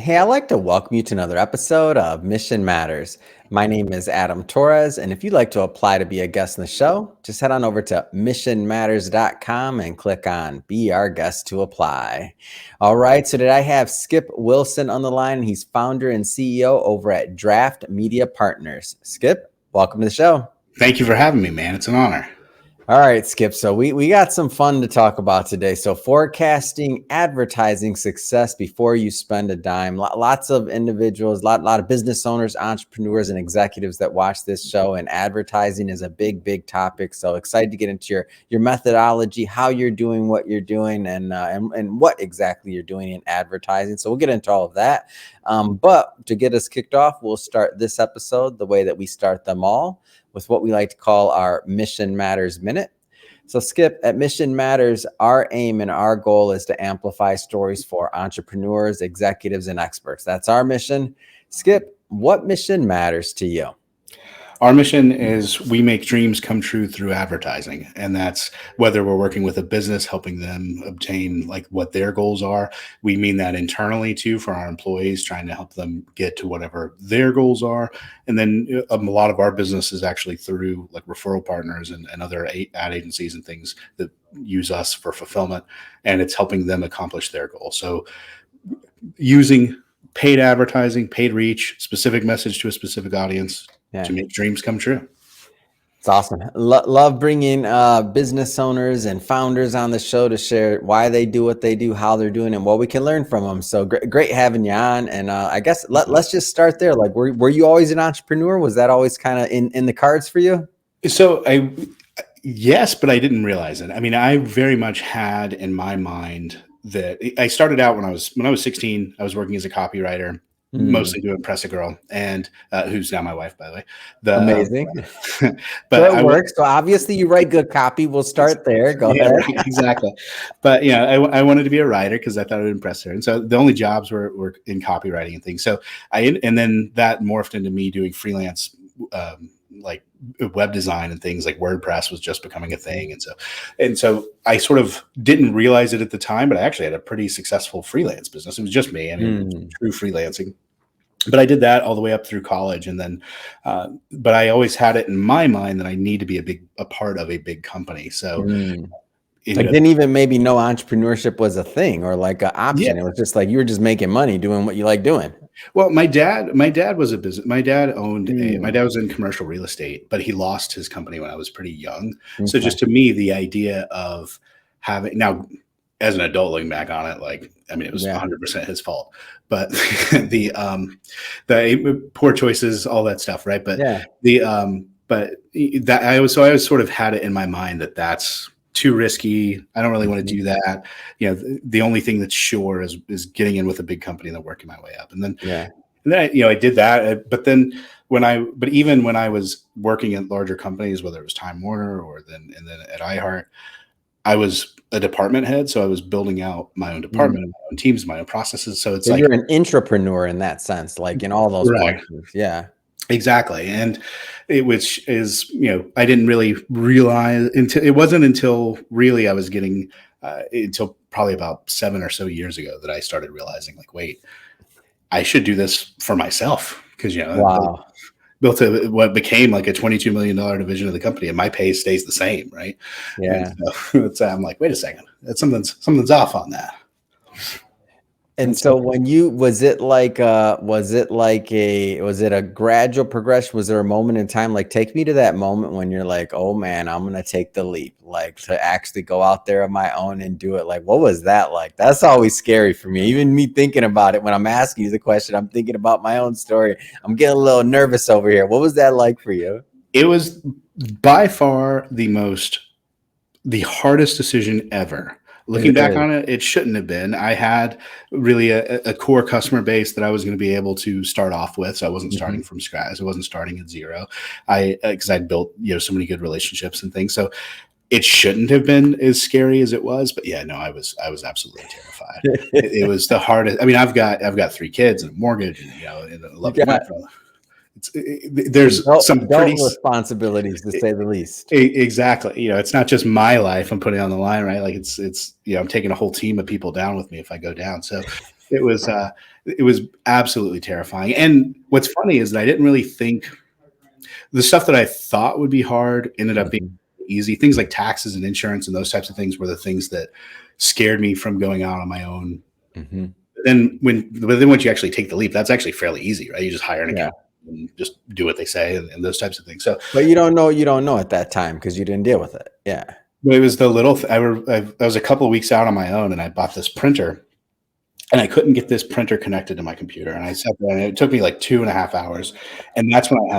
Hey, I'd like to welcome you to another episode of Mission Matters. My name is Adam Torres, and if you'd like to apply to be a guest in the show, just head on over to missionmatters.com and click on Be Our Guest to apply. All right, so today I have Skip Wilson on the line. He's founder and CEO over at Draft Media Partners. Skip, welcome to the show. Thank you for having me, man. It's an honor. All right, Skip. So we got some fun to talk about today. So forecasting advertising success before you spend a dime. Lots of individuals, lot of business owners, entrepreneurs, and executives that watch this show. And advertising is a big topic. So excited to get into your methodology, how you're doing what you're doing, and what exactly you're doing in advertising. So we'll get into all of that. But to get us kicked off, we'll start this episode the way that we start them all, with what we like to call our Mission Matters Minute. So Skip, at Mission Matters, our aim and our goal is to amplify stories for entrepreneurs, executives, and experts. That's our mission. Skip, what mission matters to you? Our mission is we make dreams come true through advertising. And that's whether we're working with a business, helping them obtain like what their goals are. We mean that internally too, for our employees, trying to help them get to whatever their goals are. And then a lot of our business is actually through like referral partners and other ad agencies and things that use us for fulfillment. And it's helping them accomplish their goal. So using paid advertising, paid reach, specific message to a specific audience, to make dreams come true. It's awesome. Love bringing business owners and founders on the show to share why they do what they do, how they're doing, and what we can learn from them. So great having you on. And I guess let's just start there. Like, were you always an entrepreneur? Was that always kind of in the cards for you? So yes, but I didn't realize it. I mean, I very much had in my mind that I started out when I was 16. I was working as a copywriter. Mostly to impress a girl, and who's now my wife, by the way. Amazing. But so it works. So obviously you write good copy. We'll start there. Go ahead. Right, exactly. But I wanted to be a writer because I thought it would impress her. And so the only jobs were in copywriting and things. So and then that morphed into me doing freelance like web design and things. Like WordPress was just becoming a thing. And so I sort of didn't realize it at the time, but I actually had a pretty successful freelance business. It was just me. I mean, true freelancing. But I did that all the way up through college. And then, but I always had it in my mind that I need to be a part of a big company. So didn't even maybe know entrepreneurship was a thing or like an option. Yeah. It was just like, you were just making money doing what you like doing. Well, my dad was a business. My dad owned my dad was in commercial real estate, but he lost his company when I was pretty young. Okay. So just to me, the idea of having now as an adult looking back on it, like, I mean, it was 100% his fault, but the poor choices, all that stuff. Right. But but that I always sort of had it in my mind that that's too risky. I don't really want to do that. The only thing that's sure is getting in with a big company and then working my way up. And then, I did that. But then even when I was working at larger companies, whether it was Time Warner or then at iHeart, I was a department head. So I was building out my own department, my own teams, my own processes. So it's like you're an intrapreneur in that sense, like in all those functions. Yeah. Exactly. And which is, I didn't really realize until really I was getting until probably about 7 or so years ago that I started realizing like, wait, I should do this for myself. Cause built what became like a $22 million division of the company and my pay stays the same. Right. Yeah. So I'm like, wait a second, something's off on that. And so when was it a gradual progression? Was there a moment in time, like take me to that moment when you're like, oh man, I'm going to take the leap, like to actually go out there on my own and do it. Like, what was that like? That's always scary for me. Even me thinking about it, when I'm asking you the question, I'm thinking about my own story. I'm getting a little nervous over here. What was that like for you? It was by far the hardest decision ever. Looking back on it, it shouldn't have been. I had really a core customer base that I was going to be able to start off with. So I wasn't starting from scratch. I wasn't starting at zero. Because I'd built, so many good relationships and things. So it shouldn't have been as scary as it was. But yeah, no, I was absolutely terrified. it was the hardest. I mean, I've got 3 kids and a mortgage and, and a lovely wife. There's some pretty responsibilities to say the least. Exactly. It's not just my life I'm putting on the line, right? Like it's I'm taking a whole team of people down with me if I go down. So it was absolutely terrifying. And what's funny is that I didn't really think the stuff that I thought would be hard ended up being Mhm. easy. Things like taxes and insurance and those types of things were the things that scared me from going out on my own. Mhm. But then once you actually take the leap, that's actually fairly easy, right? You just hire an Yeah. accountant and just do what they say and those types of things. So But you don't know at that time because you didn't deal with it. Yeah. but it was the little. I was a couple of weeks out on my own, and I bought this printer, and I couldn't get this printer connected to my computer. And I sat there, and it took me like 2.5 hours, and that's when I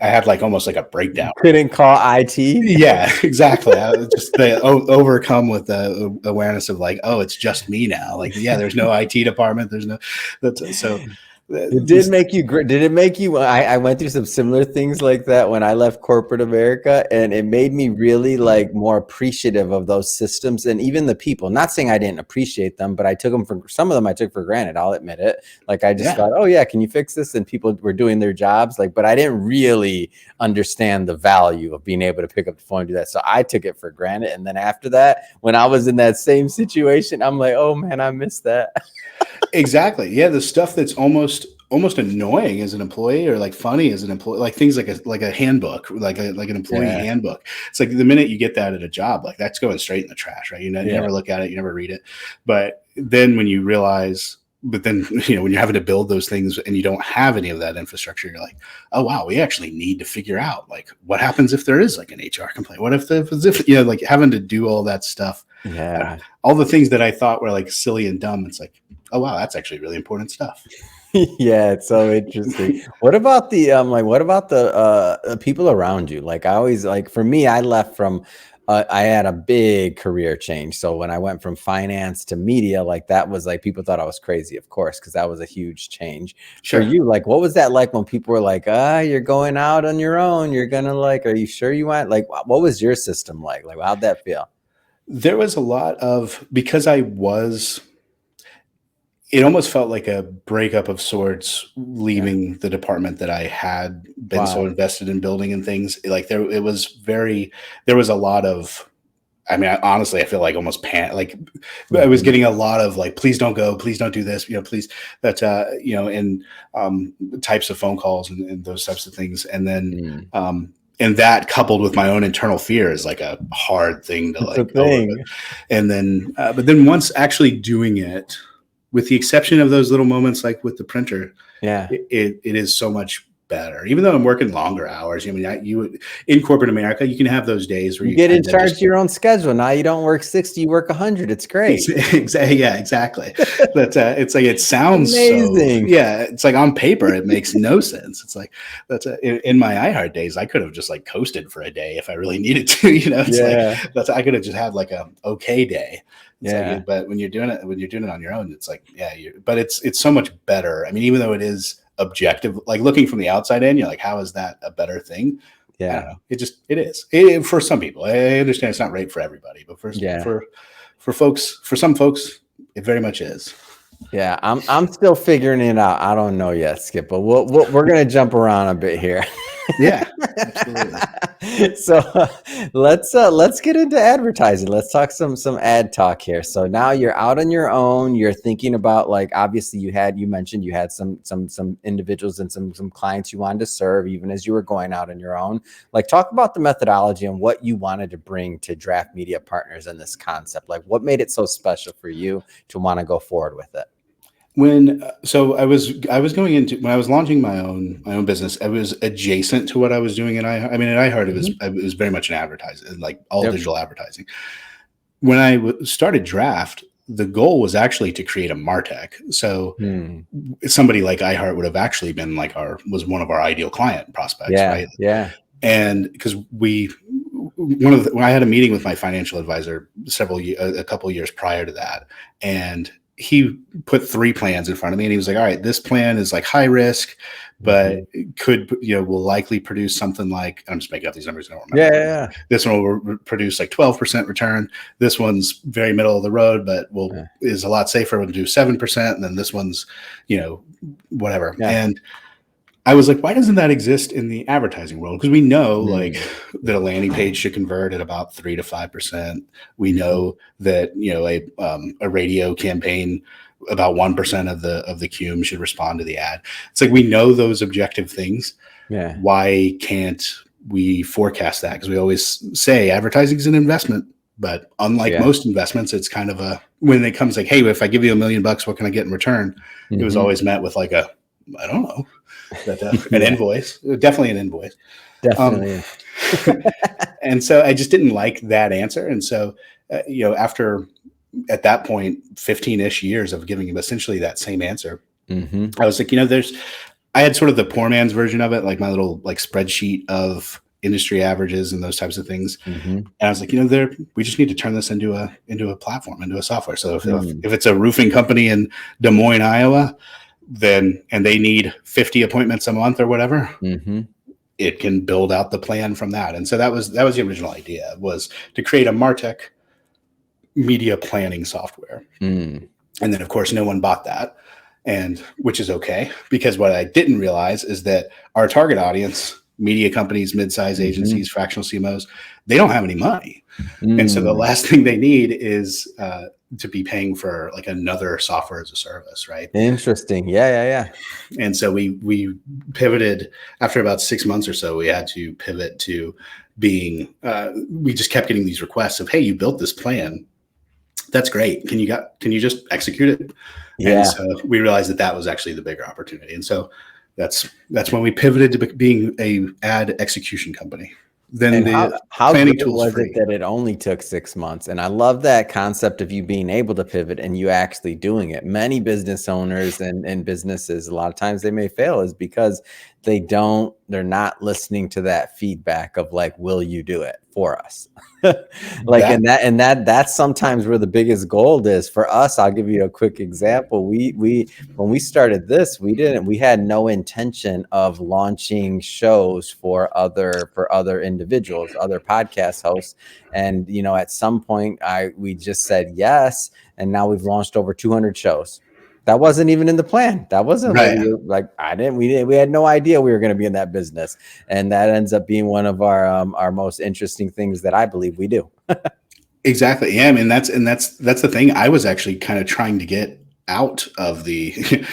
had like almost like a breakdown. Couldn't call IT? Yeah, exactly. I was just overcome with the awareness of like, oh, it's just me now. Like, yeah, there's no IT department. There's no. So It did make you great. Did it make you? I went through some similar things like that when I left corporate America, and it made me really like more appreciative of those systems and even the people. Not saying I didn't appreciate them, but I took them for some of them I took for granted. I'll admit it. Like I just Yeah. thought, oh yeah, can you fix this? And people were doing their jobs. Like, but I didn't really understand the value of being able to pick up the phone and do that. So I took it for granted. And then after that, when I was in that same situation, I'm like, oh man, I missed that. Exactly. Yeah, the stuff that's almost annoying as an employee or like funny as an employee, like things like a handbook, like an employee Yeah. handbook. It's like the minute you get that at a job, like that's going straight in the trash, right? You Yeah. never look at it, you never read it. But then when you realize, but then when you're having to build those things and you don't have any of that infrastructure, you're like, oh wow, we actually need to figure out like what happens if there is like an HR complaint. What if like having to do all that stuff, Yeah. all the things that I thought were like silly and dumb. It's like, oh wow, that's actually really important stuff. Yeah, it's so interesting. What about the people around you? Like I always like for me, I left from I had a big career change. So when I went from finance to media, like that was like people thought I was crazy, of course, because that was a huge change. For Sure. you, like what was that like when people were like, you're going out on your own, you're gonna like, are you sure you want like what was your system like? Like how'd that feel? There was a lot of because it almost felt like a breakup of sorts Yeah. leaving the department that I had been so Wow. invested in building and things. Like there was a lot of I mean, honestly, I feel like almost like I was Mhm. getting a lot of like, please don't go, please don't do this, please that, and types of phone calls and those types of things. Mm. And that coupled with my own internal fear is like a hard thing to That's the like go over. thing. And then, but then once actually doing it, with the exception of those little moments like with the printer, Yeah. it is so much better. Even though I'm working longer hours, I mean, in corporate America, you can have those days where You you get in kind of charge just of your own schedule. Now you don't work 60, you work 100. It's great. exactly, yeah, exactly. But it's like it sounds so Amazing. yeah. It's like on paper it makes no sense. It's like in my iHeart days, I could have just like coasted for a day if I really needed to. It's Yeah. like I could have just had like a okay day. It's Yeah. like, but when you're doing it on your own, it's like yeah. But it's so much better. I mean, even though it is objective, like looking from the outside in, you're like, how is that a better thing? I don't Yeah. know. It is for some people. I understand it's not right for everybody, but Yeah. for some folks, it very much is. Yeah. I'm still figuring it out. I don't know yet, Skip, but we're gonna jump around a bit here. Yeah, absolutely. So let's get into advertising. Let's talk some ad talk here. So now you're out on your own. You're thinking about like obviously you mentioned you had some individuals and some clients you wanted to serve even as you were going out on your own. Like talk about the methodology and what you wanted to bring to Draft Media Partners in this concept. Like what made it so special for you to want to go forward with it? So I was going into when I was launching my own business. I was adjacent to what I was doing, and I mean, at iHeart it was very much an advertising, like all Yep. digital advertising. When I started Draft, the goal was actually to create a MarTech. So Hmm. somebody like iHeart would have actually been like was one of our ideal client prospects, Yeah. right? Yeah. And because I had a meeting with my financial advisor a couple of years prior to that, and he put 3 plans in front of me, and he was like, "All right, this plan is like high risk, but will likely produce something like I'm just making up these numbers. I don't remember. Yeah. This one will produce like 12% return. This one's very middle of the road, but is a lot safer. We'll do 7%, and then this one's, whatever." Yeah. And I was like, why doesn't that exist in the advertising world? Because we know like that a landing page should convert at about 3 to 5%. We know that a radio campaign about 1% of the QM should respond to the ad. It's like, we know those objective things. Yeah. Why can't we forecast that? Because we always say advertising is an investment, but unlike most investments, it's kind of when it comes like, hey, if I give you $1 million, what can I get in return? It was always met with like I don't know, an invoice, definitely an invoice. Definitely. And so I just didn't like that answer. And so, after at that point, 15-ish years of giving him essentially that same answer, I was like, I had sort of the poor man's version of it, like my little like spreadsheet of industry averages and those types of things. And I was like, we just need to turn this into a platform, into a software. So if it's a roofing company in Des Moines, Iowa, and they need 50 appointments a month or whatever, it can build out the plan from that. And so that was the original idea, was to create a MarTech media planning software. And then of course no one bought that, and which is okay, because what I didn't realize is that our target audience, media companies, mid-size agencies, fractional CMOs, they don't have any money. And so the last thing they need is to be paying for like another software as a service, right? Interesting. Yeah. And so we pivoted after about 6 months or so. We had to pivot to being, we just kept getting these requests of, hey, you built this plan. That's great. Can you just execute it? Yeah. And so we realized that was actually the bigger opportunity. And so that's when we pivoted to being a ad execution company. Then how planning good was it that it only took 6 months? And I love that concept of you being able to pivot and you actually doing it. Many business owners and businesses, a lot of times they may fail is because they're not listening to that feedback of like, will you do it for us? That's sometimes where the biggest gold is for us. I'll give you a quick example. We when we started this, we had no intention of launching shows for other individuals, other podcast hosts. And, at some point we just said yes. And now we've launched over 200 shows. That wasn't even in the plan. That wasn't right. We had no idea we were going to be in that business. And that ends up being one of our most interesting things that I believe we do. Exactly. Yeah. I mean, that's the thing. I was actually kind of trying to get out of the,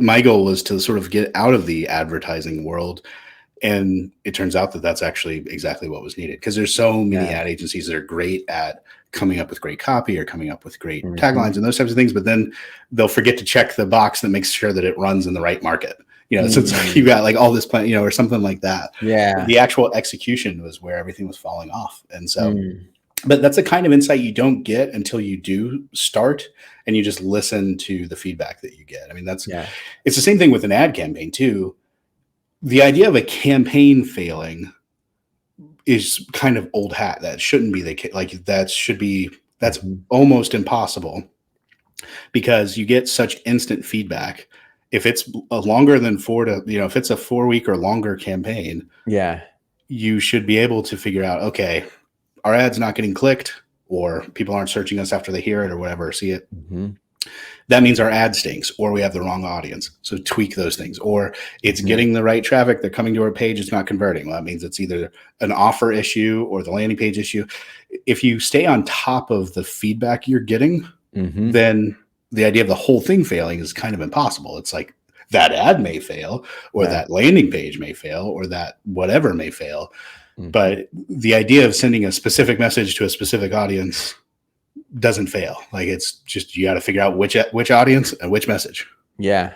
my goal was to sort of get out of the advertising world. And it turns out that that's actually exactly what was needed, because there's so many ad agencies that are great at coming up with great copy or coming up with great taglines and those types of things, but then they'll forget to check the box that makes sure that it runs in the right market. So it's like you got like all this plan, or something like that. Yeah. The actual execution was where everything was falling off. And so, but that's the kind of insight you don't get until you do start and you just listen to the feedback that you get. I mean, it's the same thing with an ad campaign too. The idea of a campaign failing is kind of old hat. That shouldn't be the case. Like that's almost impossible, because you get such instant feedback. If it's a longer than if it's a 4-week or longer campaign, you should be able to figure out, okay, our ad's not getting clicked, or people aren't searching us after they hear it or whatever, see it. That means our ad stinks, or we have the wrong audience. So tweak those things. Or it's getting the right traffic. They're coming to our page. It's not converting. Well, that means it's either an offer issue or the landing page issue. If you stay on top of the feedback you're getting, then the idea of the whole thing failing is kind of impossible. It's like that ad may fail, or that landing page may fail, or that whatever may fail. But the idea of sending a specific message to a specific audience doesn't fail. Like, it's just, you got to figure out which audience and which message. Yeah.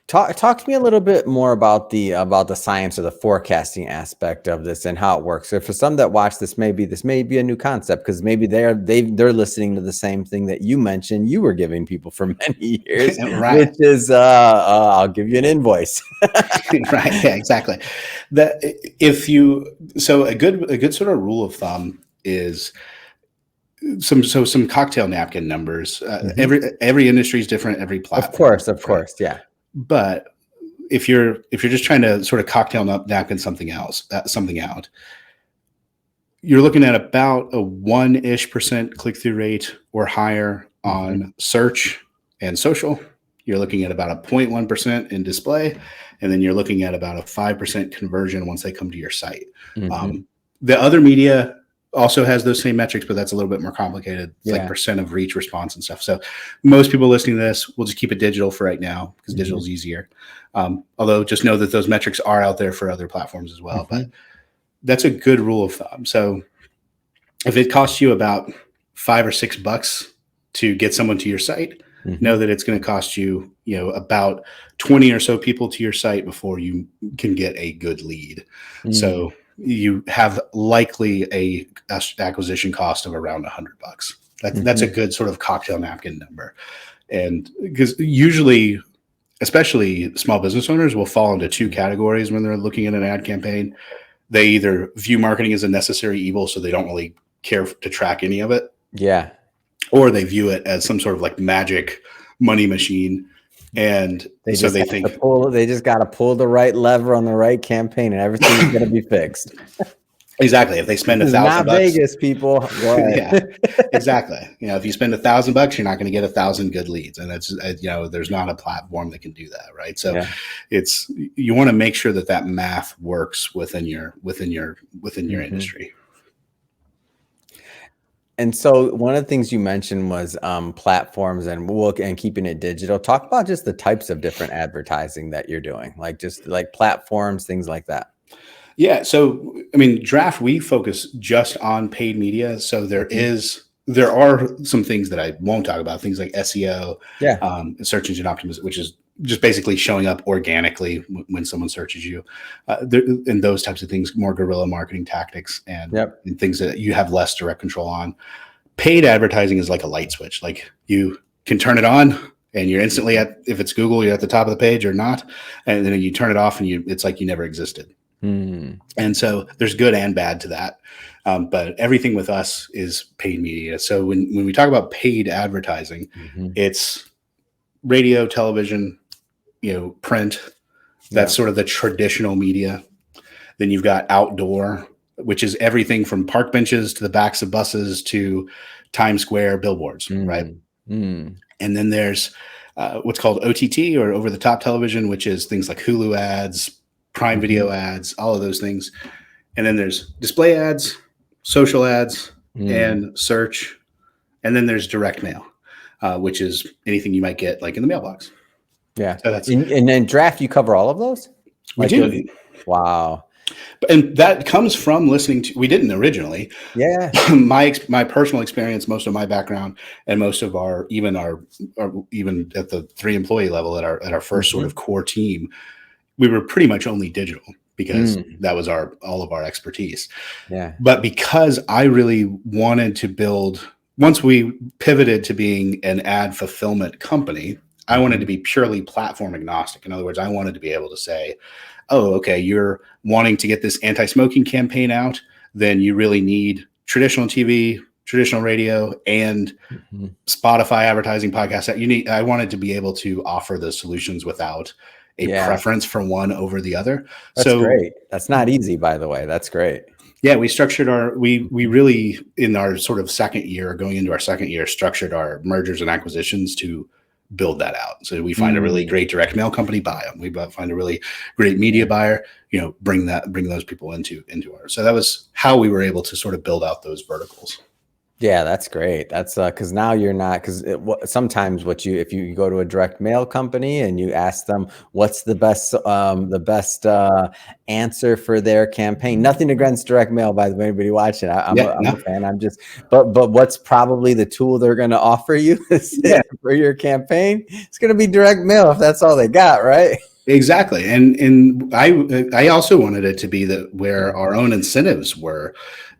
Talk to me a little bit more about the science or the forecasting aspect of this and how it works. So for some that watch this may be a new concept, because maybe they're listening to the same thing that you mentioned you were giving people for many years, right? Which is I'll give you an invoice. Right. Yeah, exactly. So a good sort of rule of thumb is some cocktail napkin numbers. Every industry is different. Every platform. Of course. Yeah. But if you're just trying to sort of cocktail napkin something out, you're looking at about a 1% click-through rate or higher on search and social. You're looking at about a 0.1% in display, and then you're looking at about a 5% conversion once they come to your site. The other media also has those same metrics, but that's a little bit more complicated. It's like Yeah. percent of reach, response, and stuff. So most people listening to this will just keep it digital for right now because digital is easier. Although just know that those metrics are out there for other platforms as well. But that's a good rule of thumb. So if it costs you about $5 or $6 to get someone to your site, know that it's going to cost you, about 20 or so people to your site before you can get a good lead. So you have likely a acquisition cost of around $100. That's a good sort of cocktail napkin number. And because usually, especially small business owners, will fall into two categories when they're looking at an ad campaign. They either view marketing as a necessary evil, so they don't really care to track any of it. Yeah. Or they view it as some sort of like magic money machine. And They so just they have think to they just got to pull the right lever on the right campaign, and everything's going to be fixed. exactly. If they spend This is $1,000, not Vegas, people. yeah, exactly. If you spend $1,000, you're not going to get 1,000 good leads, and that's there's not a platform that can do that, right? So you want to make sure that math works within your industry. And so one of the things you mentioned was platforms and keeping it digital. Talk about just the types of different advertising that you're doing, like just like platforms, things like that. Yeah. So, I mean, Draft, we focus just on paid media. So there are some things that I won't talk about, things like SEO, search engine optimization, which is just basically showing up organically when someone searches you, and those types of things, more guerrilla marketing tactics and things that you have less direct control on. Paid advertising is like a light switch. Like you can turn it on and you're instantly if it's Google, you're at the top of the page or not. And then you turn it off and it's like you never existed. And so there's good and bad to that. But everything with us is paid media. So when we talk about paid advertising, it's radio, television, print. That's sort of the traditional media. Then you've got outdoor, which is everything from park benches to the backs of buses to Times Square billboards, right? And then there's what's called OTT, or over the top television, which is things like Hulu ads, Prime Video ads, all of those things. And then there's display ads, social ads, and search. And then there's direct mail, which is anything you might get like in the mailbox. Yeah. So that's, and then Draft, you cover all of those? We do. Wow. And that comes from listening to, we didn't originally. Yeah. My personal experience, most of my background, and most of our even at the 3-employee level at our first sort of core team, we were pretty much only digital because that was all of our expertise. Yeah. But because I really wanted to build, once we pivoted to being an ad fulfillment company, I wanted to be purely platform agnostic. In other words, I wanted to be able to say, oh, okay, you're wanting to get this anti-smoking campaign out, then you really need traditional TV, traditional radio, and Spotify advertising, podcast. I wanted to be able to offer those solutions without a preference for one over the other. That's great. That's not easy, by the way. That's great. Yeah, we structured we really, in our sort of second year, going into our second year, structured our mergers and acquisitions to build that out. So we find a really great direct mail company, buy them. We find a really great media buyer, bring those people into ours. So that was how we were able to sort of build out those verticals. Yeah, that's great. That's because now you're not, because sometimes if you go to a direct mail company and you ask them what's the best answer for their campaign, nothing against direct mail, by the way, anybody watching, I'm a fan. But what's probably the tool they're going to offer you for your campaign? It's going to be direct mail if that's all they got, right? Exactly. And I also wanted it to be where our own incentives were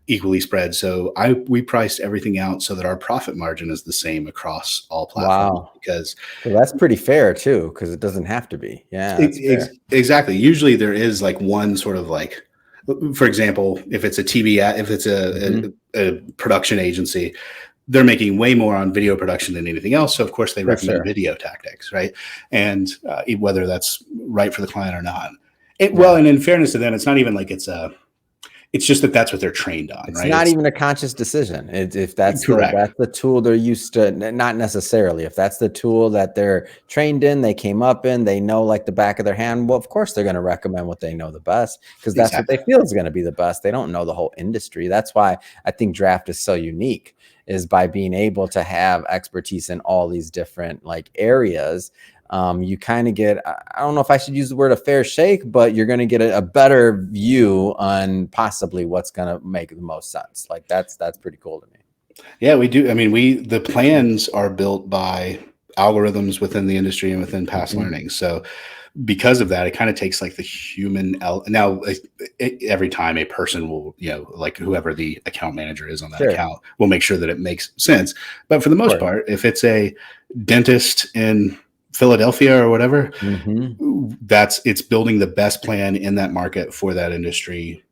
equally spread. So we priced everything out so that our profit margin is the same across all platforms. Wow. Because that's pretty fair too, because it doesn't have to be. Yeah, exactly. Usually there is like one sort of like, for example, if it's a TV ad, if it's a production agency, they're making way more on video production than anything else. So of course they recommend video tactics, right? And whether that's right for the client or not. Well, and in fairness to them, it's not even like it's It's just that that's what they're trained on, It's right? not even a conscious decision. If Correct. that's the tool they're used to, not necessarily. If that's the tool that they're trained in, they came up in, they know like the back of their hand. Well, of course they're going to recommend what they know the best because that's what they Exactly. feel is going to be the best. They don't know the whole industry. That's why I think Draft is so unique, is by being able to have expertise in all these different like areas. You kind of get, I don't know if I should use the word a fair shake, but you're going to get a better view on possibly what's going to make the most sense. Like that's pretty cool to me. Yeah, we do. I mean, the plans are built by algorithms within the industry and within past Mhm. learning. So because of that, it kind of takes like the now every time a person will, like whoever the account manager is on that Sure. account will make sure that it makes sense. But for the Of most course. part, if it's a dentist in Philadelphia or whatever, Mhm. it's building the best plan in that market for that industry,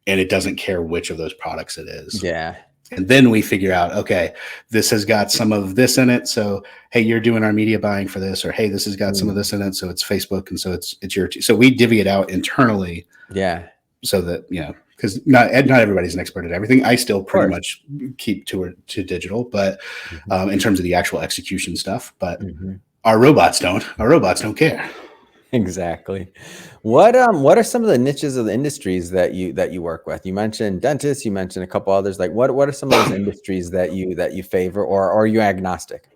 and it doesn't care which of those products it is. Yeah. And then we figure out, okay, this has got some of this in it. So, hey, you're doing our media buying for this, or hey, this has got some of Mm. this in it. So it's Facebook, and so it's so we divvy it out internally Yeah. so that because not everybody's an expert at everything. I still Of pretty course. much keep to digital, but Mhm. in terms of the actual execution stuff. But Mhm. our robots don't. Our robots don't care. Exactly. What are some of the niches of the industries that you work with? You mentioned dentists, you mentioned a couple others. Like what are some of those industries that you favor, or are you agnostic?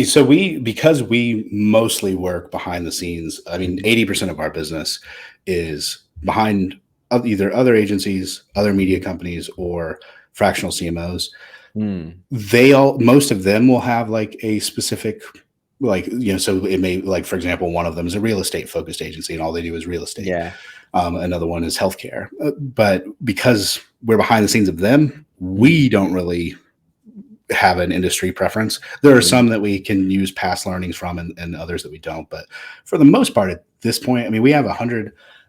So because we mostly work behind the scenes. I mean, Mhm. 80% of our business is behind either other agencies, other media companies, or fractional CMOs. Mm. Most of them will have like a specific, like, so it may, like, for example, one of them is a real estate focused agency and all they do is real estate. Yeah. Another one is healthcare. But because we're behind the scenes of them, Mm. we don't really have an industry preference. There are Mm. some that we can use past learnings from, and others that we don't. But for the most part, at this point, I mean, we have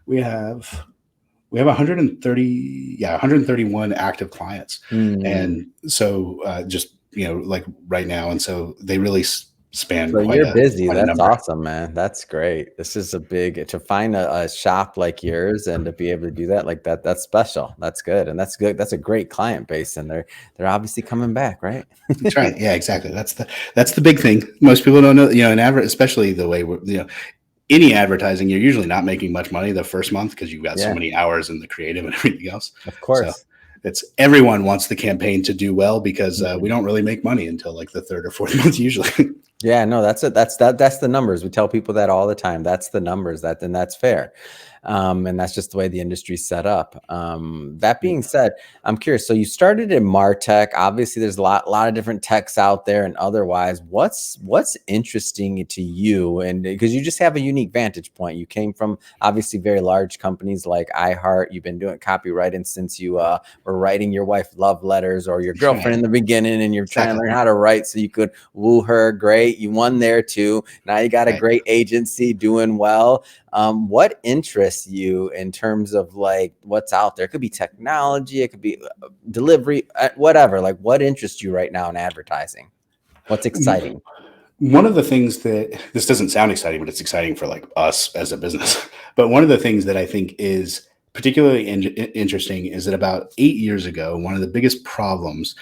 we have 130, 131 active clients, Mm. and so just like right now, and so they really span So you're busy. quite a That's number. awesome, man. That's great. This is a big to find a shop like yours and to be able to do that like that. That's special. That's good. And that's good. That's a great client base. And they're obviously coming back, right? That's right. Yeah, exactly. That's the big thing. Most people don't know. In especially the way any advertising, you're usually not making much money the first month because you've got so Yeah, many hours in the creative and everything else. of So course. it's everyone wants the campaign to do well because we Mhm. don't really make money until like the third or fourth month usually. Yeah, no, that's it. That's the numbers. We tell people that all the time. That's the numbers. And that's fair. And that's just the way the industry's set up. That being said, I'm curious. So you started in Martech. Obviously, there's a lot of different techs out there, and otherwise, what's interesting to you? And because you just have a unique vantage point. You came from obviously very large companies like iHeart. You've been doing copywriting since you were writing your wife love letters or your girlfriend Right. in the beginning, and you're trying to Exactly. learn how to write so you could woo her. Great, you won there too. Now you got a Right. great agency doing well. What interests you in terms of like what's out there? It could be technology, it could be delivery, whatever. Like, what interests you right now in advertising? What's exciting? One of the things that this doesn't sound exciting, but it's exciting for like us as a business. But one of the things that I think is particularly interesting is that about 8 years ago, one of the biggest problems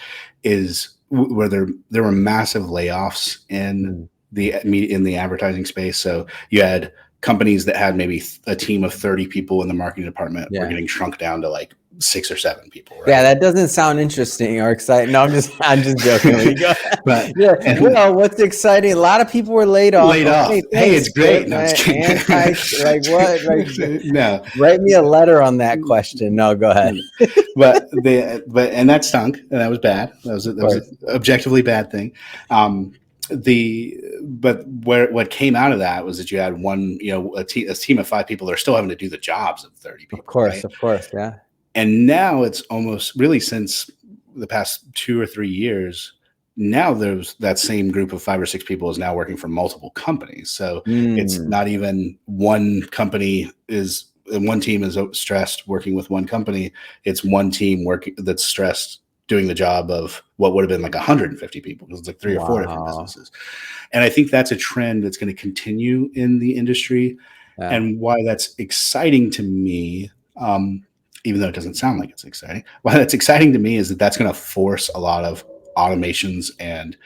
is where there were massive layoffs in Mm, the advertising space. So you had companies that had maybe a team of 30 people in the marketing department were yeah. getting shrunk down to like 6 or 7 people, Yeah, right? that doesn't sound interesting or exciting. No, I'm just joking. When you go, But yeah. and Well, what's exciting? A lot of people were laid off. laid Okay, off. Hey, thanks, it's great. Skip. No, I'm just kidding. Like what? Like No, write me a letter on that question. No, go ahead. and that stunk, and that was bad. Of That was an course. objectively bad thing. Um, but what came out of that was that you had one, a team of 5 people that are still having to do the jobs of 30 Of people, course, right? of course. Yeah. And now it's almost really since the past 2 or 3 years. Now there's that same group of 5 or 6 people is now working for multiple companies. So it's Mm, not even one company is one team is stressed working with one company. It's one team working that's stressed doing the job of what would have been like 150 people because it's like 3 or 4 different wow. businesses. And I think that's a trend that's going to continue in the industry. Yeah. And why that's exciting to me. even though it doesn't sound like it's exciting. Why that's exciting to me is that that's going to force a lot of automations and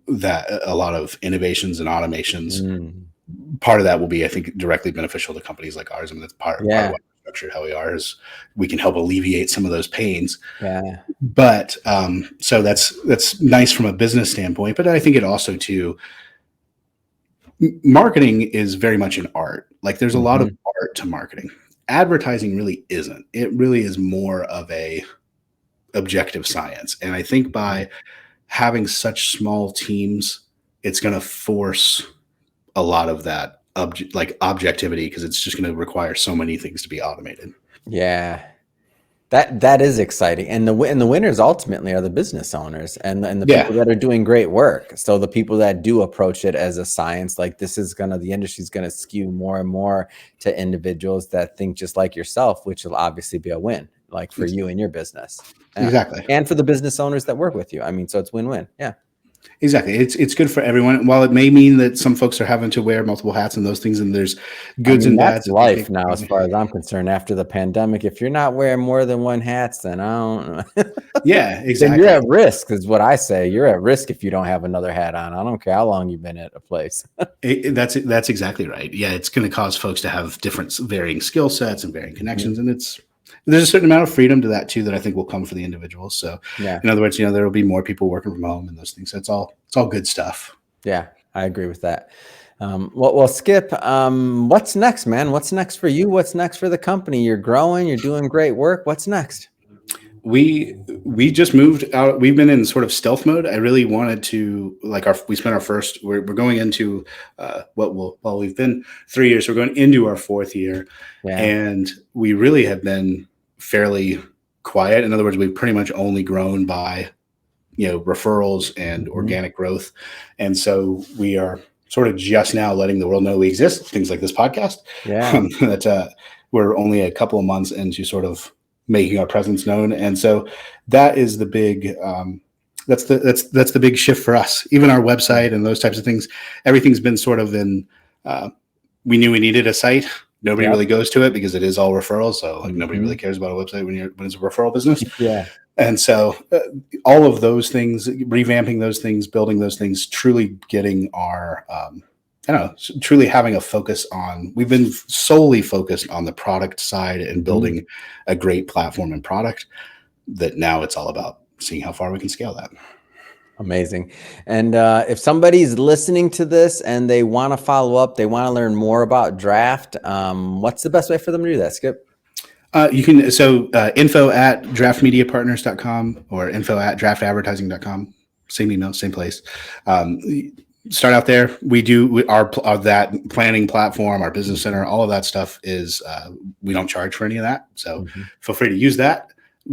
that a lot of innovations and automations. Part of that will be, I think, directly beneficial to companies like ours. I mean, that's part of what structured how we are, is we can help alleviate some of those pains. Yeah. But so that's nice from a business standpoint. But I think it also too, marketing is very much an art. Like there's a lot of art to marketing. Advertising really isn't. It really is more of a objective science. And I think by having such small teams, it's going to force a lot of that objectivity, because it's just going to require so many things to be automated. Yeah. That is exciting, and the winners ultimately are the business owners and the people that are doing great work. So the people that do approach it as a science, like the industry's gonna skew more and more to individuals that think just like yourself, which will obviously be a win, like for you and your business, exactly, and for the business owners that work with you. I mean, so it's win-win. Yeah. Exactly. It's good for everyone. While it may mean that some folks are having to wear multiple hats and those things, and there's goods and bads. That's life now, as far as I'm concerned. After the pandemic, if you're not wearing more than one hat, then I don't know. Yeah, exactly. Then you're at risk, is what I say. You're at risk if you don't have another hat on. I don't care how long you've been at a place. That's exactly right. Yeah, it's going to cause folks to have different, varying skill sets and varying connections, and there's a certain amount of freedom to that too that I think will come for the individuals. So in other words, there will be more people working from home and those things. So it's all good stuff. Yeah, I agree with that. Well, Skip, what's next, man? What's next for you? What's next for the company? You're growing, you're doing great work. What's next? We just moved out. We've been in sort of stealth mode. I really wanted to, we spent our first, we're going into we've been 3 years. So we're going into our 4th year, and we really have been fairly quiet. In other words, we've pretty much only grown by, referrals and organic growth. And so we are sort of just now letting the world know we exist. Things like this podcast. Yeah. That we're only a couple of months into sort of making our presence known. And so that is the big, that's the big shift for us. Even our website and those types of things, everything's been sort of we knew we needed a site. Nobody really goes to it because it is all referrals. So nobody really cares about a website when it's a referral business. Yeah. And so all of those things, revamping those things, building those things, truly getting our, truly having a focus on, we've been solely focused on the product side and building a great platform and product, that now it's all about seeing how far we can scale that. Amazing. And if somebody's listening to this and they want to follow up, they want to learn more about Draft, what's the best way for them to do that, Skip? You can, info at draftmediapartners.com or info at draftadvertising.com. Same email, same place. Start out there. We do our that planning platform, our business center, all of that stuff is, we don't charge for any of that. So feel free to use that.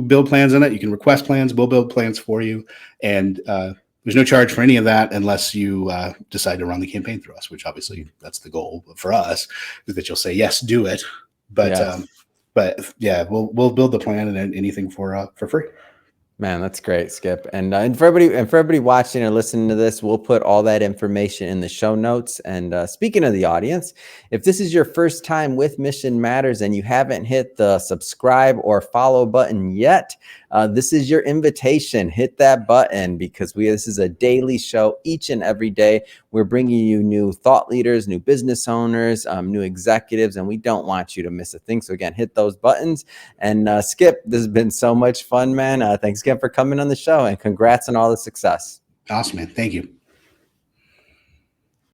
Build plans in it. You can request plans. We'll build plans for you. And there's no charge for any of that unless you decide to run the campaign through us, which obviously that's the goal for us, is that you'll say, yes, do it. But we'll build the plan and anything for free. Man, that's great, Skip. And for everybody watching or listening to this, we'll put all that information in the show notes. And speaking of the audience, if this is your first time with Mission Matters and you haven't hit the subscribe or follow button yet, this is your invitation. Hit that button, because this is a daily show each and every day. We're bringing you new thought leaders, new business owners, new executives, and we don't want you to miss a thing. So again, hit those buttons. And Skip, this has been so much fun, man. Thanks again for coming on the show, and congrats on all the success. Awesome, man. Thank you.